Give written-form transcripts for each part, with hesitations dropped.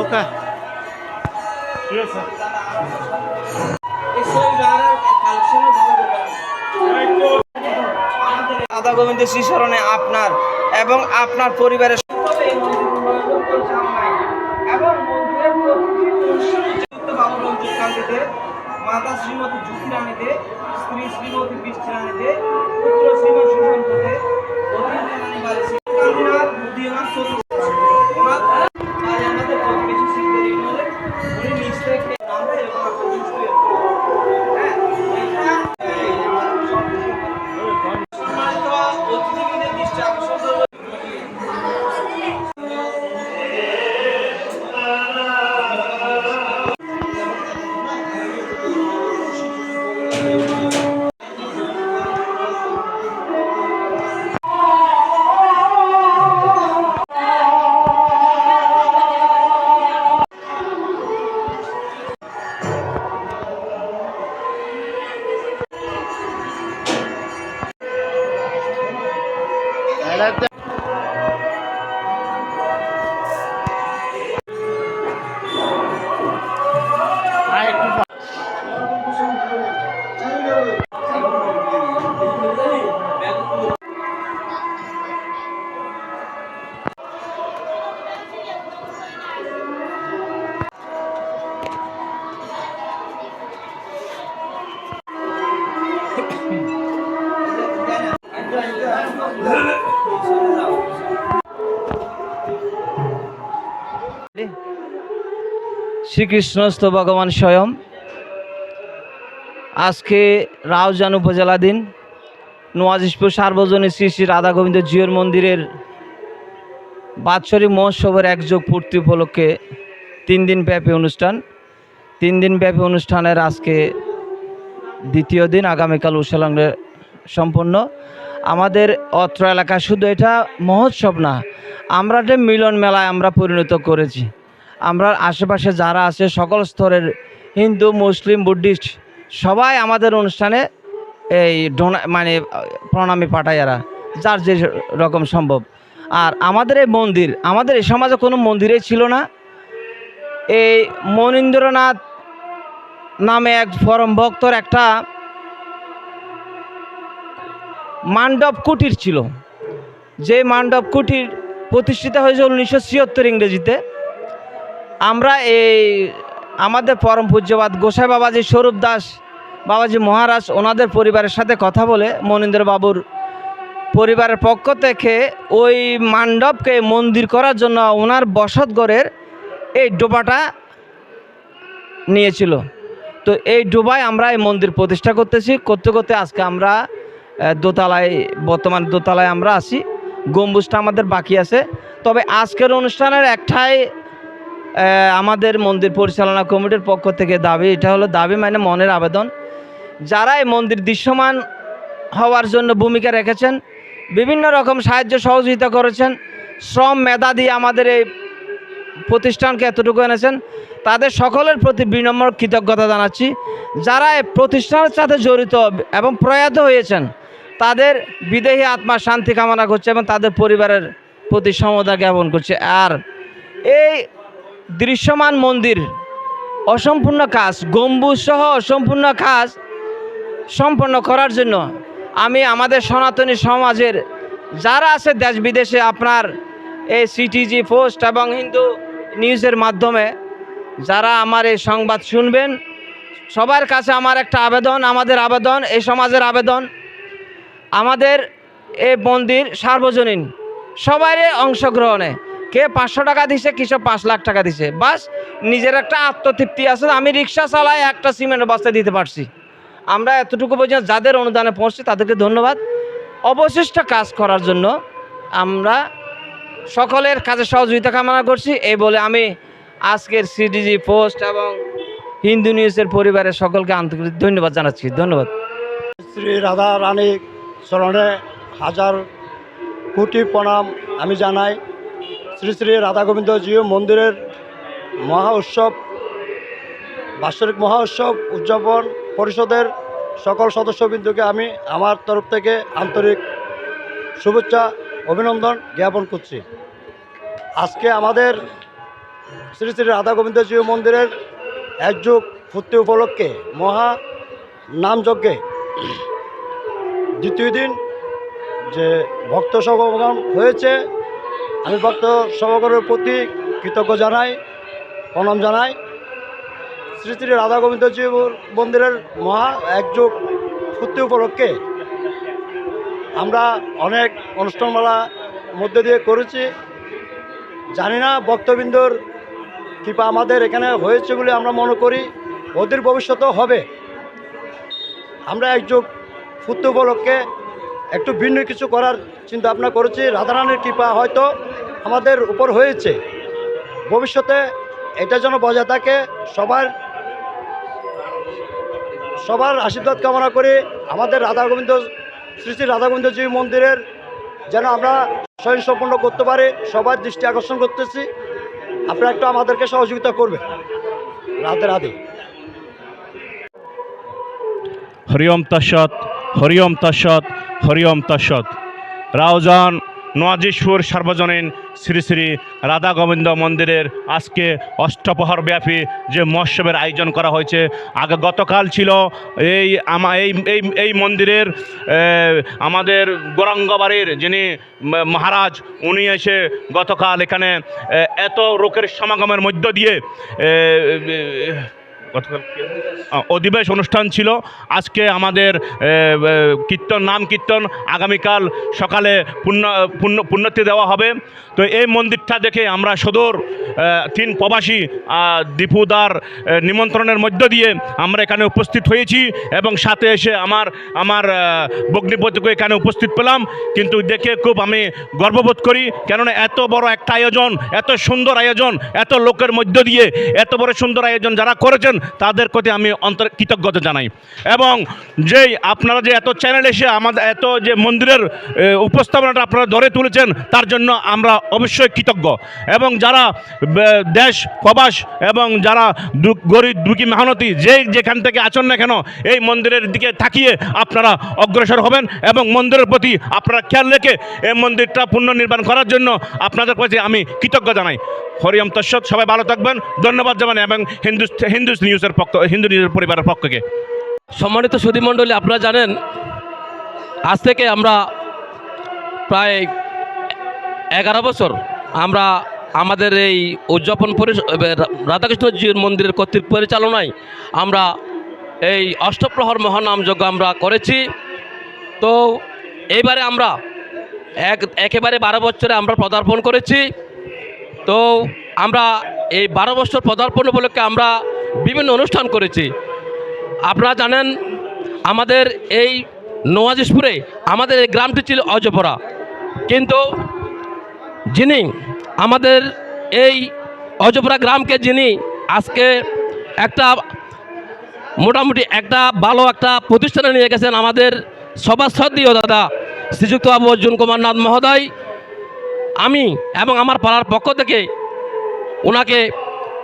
ওকে ঠিক আছে রাধা গোবিন্দ শ্রীচরণে আপনার এবং আপনার পরিবারের এবং মন্দিরের মাতা শ্রীমতী জ্যোতি রানীতে, স্ত্রী শ্রীমতী বৃষ্টি রানীতে, পুত্র শ্রীমৎ সুশান্ততে, বুদ্ধিমান ওনার আমাদের প্রতিবেশী শিখতে উনি নিজ থেকে আমরা এরকম একটা জিনিস তৈরি করি। হ্যাঁ এটা অতিথিদের দৃষ্টি আকর্ষণ করবে। শ্রীকৃষ্ণস্থ ভগবান স্বয়ং আজকে রাউজান উপজেলাধীন নওয়াজিশপুর সার্বজনীন শ্রী শ্রী রাধা গোবিন্দ জিউর মন্দিরের বাৎসরিক মহোৎসবের একযোগ পূর্তি উপলক্ষে 3 দিনব্যাপী অনুষ্ঠানের আজকে দ্বিতীয় দিন। আগামীকাল উৎসলগ্নে সম্পন্ন। আমাদের অত্র এলাকা শুধু এটা মহোৎসব না, আমরা একটা মিলন মেলায় আমরা পরিণত করেছি। আমরা আশেপাশে যারা আছে সকল স্তরের হিন্দু মুসলিম বুদ্ধিস্ট সবাই আমাদের অনুষ্ঠানে এই প্রণামী পাঠায়, এরা যার যে রকম সম্ভব। আর আমাদের এই মন্দির, আমাদের এই সমাজে কোনো মন্দিরেই ছিল না। এই মনীন্দ্রনাথ নামে এক পরম ভক্তর একটা মান্ডব কুটির ছিল, যে মান্ডব কুটির প্রতিষ্ঠিত হয়েছে 1976 ইংরেজিতে। আমরা এই আমাদের পরম পূজ্যবাদ গোসাই বাবাজি স্বরূপ দাস বাবাজি মহারাজ ওনাদের পরিবারের সাথে কথা বলে মনীন্দ্র বাবুর পরিবারের পক্ষ থেকে ওই মান্ডবকে মন্দির করার জন্য ওনার বসতঘরের এই ডোবাটা নিয়েছিল। তো এই ডোবায় আমরা এই মন্দির প্রতিষ্ঠা করতে করতে আজকে আমরা বর্তমান দোতলায় আমরা আছি। গম্বুজটা আমাদের বাকি আছে। তবে আজকের অনুষ্ঠানের একটাই আমাদের মন্দির পরিচালনা কমিটির পক্ষ থেকে দাবি, এটা হলো দাবি মানে মনের আবেদন। যারা এই মন্দির দৃশ্যমান হওয়ার জন্য ভূমিকা রেখেছেন, বিভিন্ন রকম সাহায্য সহযোগিতা করেছেন, শ্রম মেধা দিয়ে আমাদের এই প্রতিষ্ঠানকে এতটুকু এনেছেন, তাদের সকলের প্রতি বিনম্র কৃতজ্ঞতা জানাচ্ছি। যারা এই প্রতিষ্ঠানের সাথে জড়িত এবং প্রয়াত হয়েছেন তাদের বিদেহী আত্মার শান্তি কামনা করছে এবং তাদের পরিবারের প্রতি সমবেদনা জ্ঞাপন করছে। আর এই দৃশ্যমান মন্দির অসম্পূর্ণ কাজ, গম্বুজ সহ অসম্পূর্ণ কাজ সম্পন্ন করার জন্য আমি আমাদের সনাতনী সমাজের যারা আছে দেশ বিদেশে, আপনার এই সিটিজি পোস্ট এবং হিন্দু নিউজের মাধ্যমে যারা আমার এই সংবাদ শুনবেন, সবার কাছে আমার একটা আবেদন, আমাদের আবেদন, এই সমাজের আবেদন, আমাদের এই মন্দির সার্বজনীন সবাই অংশগ্রহণে কে 500 টাকা দিছে, কিছু 5 লাখ টাকা দিছে, বাস নিজের একটা আত্মতৃপ্তি আছে। আমি রিক্সা চালাই, একটা সিমেন্টের বস্তা দিতে পারছি। আমরা এতটুকু পর্যন্ত যাদের অনুদানে পৌঁছছি তাদেরকে ধন্যবাদ। অবশিষ্ট কাজ করার জন্য আমরা সকলের কাছে সহযোগিতা কামনা করছি। এই বলে আমি আজকের সিটিজি পোস্ট এবং হিন্দু নিউজের পরিবারের সকলকে আন্তরিক ধন্যবাদ জানাচ্ছি। ধন্যবাদ। শ্রী রাধা রানী চরণে হাজার কোটি প্রণাম আমি জানাই। শ্রী শ্রী রাধা গোবিন্দ জিউ মন্দিরের মহা উৎসব, বাৎসরিক মহা উৎসব উদযাপন পরিষদের সকল সদস্যবৃন্দকে আমি আমার তরফ থেকে আন্তরিক শুভেচ্ছা অভিনন্দন জ্ঞাপন করছি। আজকে আমাদের শ্রী শ্রী রাধা গোবিন্দ জিউ মন্দিরের একযুগ পূর্তি উপলক্ষে মহা নামযজ্ঞে দ্বিতীয় দিন যে ভক্ত সমাগম হয়েছে, আমি ভক্ত সমাগমের প্রতি কৃতজ্ঞ জানাই, প্রণাম জানাই। শ্রী শ্রী রাধা গোবিন্দ জিউ মন্দিরের মহা একযুগ পূর্তি উপলক্ষে আমরা অনেক অনুষ্ঠানমালা মধ্যে দিয়ে করেছি। জানি না ভক্তবৃন্দর কৃপা আমাদের এখানে হয়েছে বলে আমরা মনে করি, ওদের ভবিষ্যতেও হবে। আমরা একযুগ পূর্তি উপলক্ষে একটু ভিন্ন কিছু করার চিন্তা ভাবনা করেছি। রাধারানীর কৃপা হয়তো আমাদের উপর হয়েছে, ভবিষ্যতে এটা যেন বজায় থাকে। সবার আশীর্বাদ কামনা করে আমাদের শ্রী শ্রী রাধা গোবিন্দ জিউ মন্দিরের যেন আমরা স্বয়ংসম্পন্ন করতে পারি, সবার দৃষ্টি আকর্ষণ করতেছি। আপনারা একটু আমাদেরকে সহযোগিতা করবেন। রাধে রাধে। হরি ওম তৎসৎ, হরি ওম তৎসৎ, হরি ওম তৎসৎ। রাউজান নওয়াজিশপুর সার্বজনীন শ্রী শ্রী রাধা গোবিন্দ মন্দিরের আজকে অষ্টপ্রহর ব্যাপী যে মহোৎসবের আয়োজন করা হয়েছে। গতকাল ছিল এই মন্দিরের আমাদের গৌরাঙ্গবাড়ির যিনি মহারাজ, উনি এসে গতকাল এখানে এত লোকের সমাগমের মধ্য দিয়ে অধিবেশ অনুষ্ঠান ছিল। আজকে আমাদের নাম কীর্তন আগামীকাল সকালে পুণ্যতি দেওয়া হবে। তো এই মন্দিরটা দেখে আমরা সদর 3 প্রবাসী দীপুদার নিমন্ত্রণের মধ্য দিয়ে আমরা এখানে উপস্থিত হয়েছি এবং সাথে এসে আমার ভগ্নিপতিকে এখানে উপস্থিত পেলাম। কিন্তু দেখে খুব আমি গর্ববোধ করি, কেননা এত বড় একটা আয়োজন, এত সুন্দর আয়োজন, এত লোকের মধ্য দিয়ে এত বড় সুন্দর আয়োজন যারা করেছেন তাদের প্রতি আমি কৃতজ্ঞতা জানাই। এবং যেই আপনারা যে এত চ্যানেল এসে আমাদের এত যে মন্দিরের উপস্থাপনাটা আপনারা ধরে তুলেছেন তার জন্য আমরা অবশ্যই কৃতজ্ঞ। এবং যারা দেশ প্রবাস এবং যারা গরিব দুঃখী মেহনতি যেখান থেকে আছেন না কেন, এই মন্দিরের দিকে তাকিয়ে আপনারা অগ্রসর হবেন এবং মন্দিরের প্রতি আপনারা খেয়াল রেখে এই মন্দিরটা পুনর্নির্মাণ করার জন্য আপনাদের প্রতি আমি কৃতজ্ঞ জানাই। হরি ওম তৎসৎ। সবাই ভালো থাকবেন, ধন্যবাদ জানাই এবং হিন্দু নিউজের পরিবারের পক্ষকে। সম্মানিত সুধীমণ্ডলী, আপনারা জানেন আজ থেকে আমরা প্রায় 11 বছর আমরা আমাদের এই উদযাপন রাধাকৃষ্ণজির মন্দিরের কর্তৃক পরিচালনায় আমরা এই অষ্টপ্রহর মহানামযজ্ঞ আমরা করেছি। তো এইবারে আমরা একেবারে 12 বছরে আমরা পদার্পণ করেছি। তো আমরা এই 12 বছর পদার্পণ উপলক্ষে আমরা বিভিন্ন অনুষ্ঠান করেছি। আপনারা জানেন আমাদের এই নওয়াজিশপুরে আমাদের এই গ্রামটি ছিল অজপরা, কিন্তু যিনি আমাদের এই অজপরা গ্রামকে যিনি আজকে একটা মোটামুটি একটা ভালো একটা প্রতিষ্ঠানে নিয়ে গেছেন আমাদের সবার শ্রদ্ধেয় দাদা শ্রীযুক্ত বাবু অর্জুন কুমার নাথ মহোদয়, আমি এবং আমার পাড়ার পক্ষ থেকে ওনাকে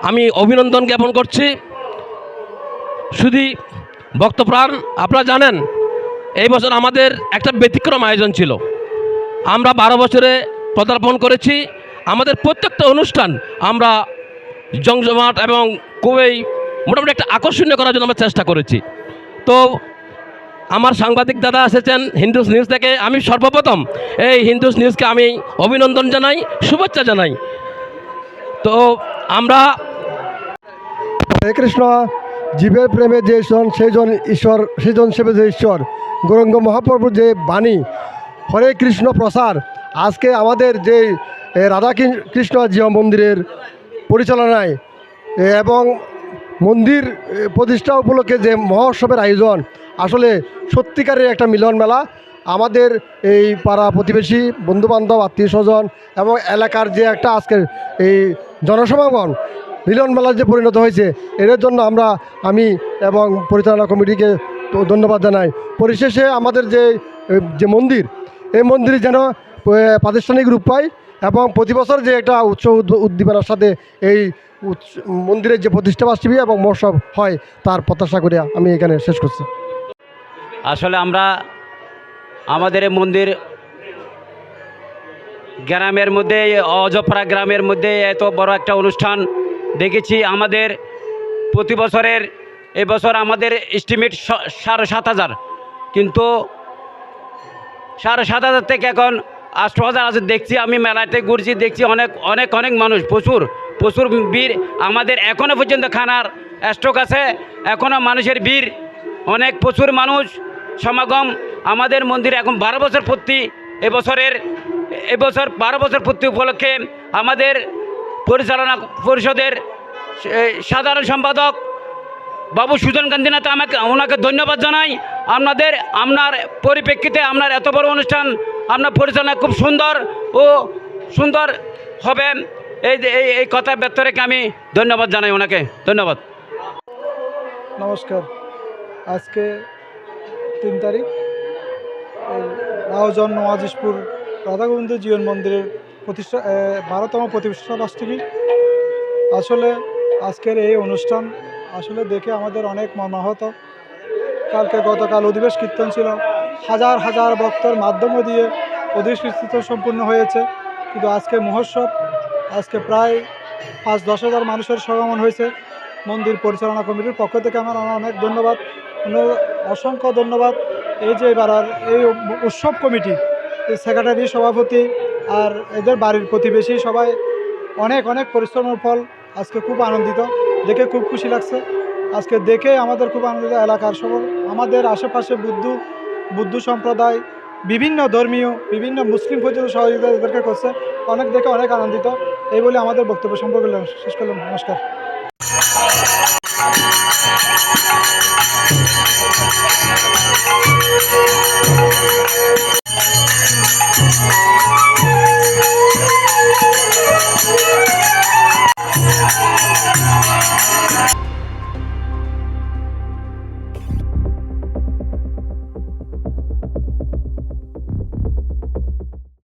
আমি অভিনন্দন জ্ঞাপন করছি। শুধু ভক্তপ্রাণ, আপনারা জানেন এই বছর আমাদের একটা ব্যতিক্রম আয়োজন ছিল। আমরা 12 বছরে পদার্পণ করেছি। আমাদের প্রত্যেকটা অনুষ্ঠান আমরা জমজমাট এবং খুবই মোটামুটি একটা আকর্ষণীয় করার জন্য আমরা চেষ্টা করেছি। তো আমার সাংবাদিক দাদা এসেছেন হিন্দুস নিউজ থেকে, আমি সর্বপ্রথম এই হিন্দুস নিউজকে আমি অভিনন্দন জানাই, শুভেচ্ছা জানাই। তো আমরা হরে কৃষ্ণ, জীবের প্রেমে যে সেইজন ঈশ্বর, সেইজন সেবে যে ঈশ্বর, গৌরাঙ্গ মহাপ্রভুর যে বাণী হরে কৃষ্ণ প্রসার আজকে আমাদের যে রাধা কৃষ্ণ জিও মন্দিরের পরিচালনায় এবং মন্দির প্রতিষ্ঠা উপলক্ষে যে মহোৎসবের আয়োজন, আসলে সত্যিকারের একটা মিলন মেলা। আমাদের এই পাড়া প্রতিবেশী, বন্ধুবান্ধব, আত্মীয় স্বজন এবং এলাকার যে একটা আজকের এই জনসমাগম মিলন মেলার যে পরিণত হয়েছে, এর জন্য আমি এবং পরিচালনা কমিটিকে ধন্যবাদ জানাই। পরিশেষে আমাদের যে মন্দির, এই মন্দির যেন প্রাতিষ্ঠানিক রূপ পায় এবং প্রতি বছর যে একটা উৎসব উদ্দীপনার সাথে এই মন্দিরের যে প্রতিষ্ঠাবার্ষিকী এবং মহোৎসব হয় তার প্রত্যাশা করে আমি এখানে শেষ করছি। আসলে আমরা আমাদের এই মন্দির গ্রামের মধ্যে, অজপাড়া গ্রামের মধ্যে এত বড় একটা অনুষ্ঠান দেখেছি। আমাদের প্রতি বছরের এবছর আমাদের এস্টিমেট 7,500, কিন্তু 7,500 থেকে এখন 8,000 আছে। দেখছি, আমি মেলাতে ঘুরছি, দেখছি অনেক অনেক অনেক মানুষ, প্রচুর প্রচুর ভিড়। আমাদের এখনও পর্যন্ত খানার স্টক আছে, এখনও মানুষের ভিড় অনেক, প্রচুর মানুষ সমাগম। আমাদের মন্দিরে এখন 12 বছর পূর্তি, এবছর 12 বছর পূর্তি উপলক্ষে আমাদের পরিচালনা পরিষদের সাধারণ সম্পাদক বাবু সুজন গান্ধীনাথ, ওনাকে ধন্যবাদ জানাই। আপনার পরিপ্রেক্ষিতে আপনার এত বড় অনুষ্ঠান আপনার পরিচালনা খুব সুন্দর হবে, এই কথা ব্যক্ত রেখে আমি ধন্যবাদ জানাই ওনাকে। ধন্যবাদ। নমস্কার। আজকে 3 তারিখ, রাউজান নওয়াজিশপুর রাধা গোবিন্দ জীবন মন্দিরের 12তম প্রতিষ্ঠা বার্ষিকী। আসলে আজকের এই অনুষ্ঠান আসলে দেখে আমাদের অনেক মর্মাহত। গতকাল অধিবেশ কীর্তন ছিল, হাজার হাজার ভক্তের মাধ্যম দিয়ে অধিবেশ কীর্তন সম্পূর্ণ হয়েছে, কিন্তু আজকে মহোৎসব, আজকে প্রায় 5-10 হাজার মানুষের সমাগম হয়েছে। মন্দির পরিচালনা কমিটির পক্ষ থেকে আমার অনেক ধন্যবাদ, অসংখ্য ধন্যবাদ। এই যে এবার এই উৎসব কমিটি, সেক্রেটারি, সভাপতি আর এদের বাড়ির প্রতিবেশী সবাই অনেক অনেক পরিশ্রমের ফল। আজকে খুব আনন্দিত, দেখে খুব খুশি লাগছে। আজকে দেখে আমাদের খুব আনন্দিত। এলাকার সব আমাদের আশেপাশে বুদ্ধ সম্প্রদায়, বিভিন্ন ধর্মীয়, বিভিন্ন মুসলিম পর্যন্ত সহযোগিতা এদেরকে করছে, অনেক দেখে অনেক আনন্দিত। এই বলে আমাদের বক্তব্য সম্পর্কে শেষ করলাম। নমস্কার।